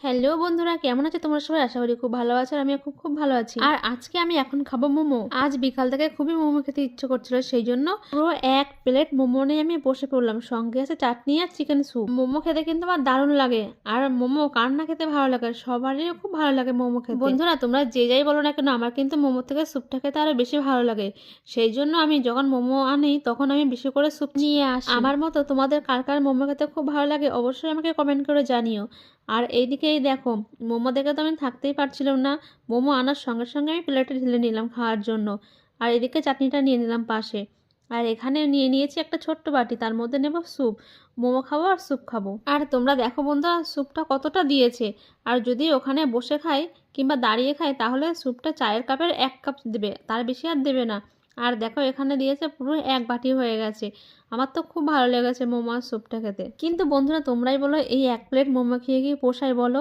Hello বন্ধুরা, কেমন আছো তোমরা সবাই? আশা করি খুব ভালো আছো। আর আমিও খুব ভালো আছি। আর আজকে আমি এখন খাবো মোমো। আজ বিকাল থেকে খুবই মোমো খেতে ইচ্ছে করছিল, সেই জন্য পুরো এক প্লেট মোমো নিয়ে আমি বসে পড়লাম। সঙ্গে আছে চাটনি আর চিকেন স্যুপ। মোমো খেতে কিন্তু আমার দারুণ লাগে। আর মোমো কার না খেতে ভালো লাগে, সবারই খুব ভালো লাগে মোমো খেতে। বন্ধুরা তোমরা যে যাই বলো না কেন, আমার কিন্তু মোমো থেকে স্যুপটা খেতে আরো বেশি ভালো লাগে। সেই জন্য আমি যখন মোমো আনি তখন আমি বেশি করে স্যুপ নিয়ে আসি। আমার মতো তোমাদের কার কার মোমো খেতে খুব ভালো লাগে অবশ্যই আমাকে কমেন্ট করে জানিও। আর এইদিকে এই দেখো, মোমো দেখে তো আমি থাকতেই পারছিলাম না। মোমো আনার সঙ্গে সঙ্গে আমি প্লেটে ঢেলে নিলাম খাওয়ার জন্য। আর এদিকে চাটনিটা নিয়ে নিলাম পাশে। আর এখানে নিয়ে নিয়েছি একটা ছোট্ট বাটি, তার মধ্যে নেব স্যুপ। মোমো খাবো আর স্যুপ খাবো। আর তোমরা দেখো বন্ধুরা, স্যুপটা কতটা দিয়েছে। আর যদি ওখানে বসে খাই কিংবা দাঁড়িয়ে খাই তাহলে স্যুপটা চায়ের কাপের 1 কাপ দেবে, তার বেশি আর দেবে না। আর দেখো এখানে দিয়েছে পুরো 1 বাটি হয়ে গেছে। আমার তো খুব ভালো লেগেছে মোমো আর স্যুপটা খেতে। কিন্তু বন্ধুরা তোমরাই বলো, এই 1 প্লেট মোমো খেয়ে কি পোষায় বলো?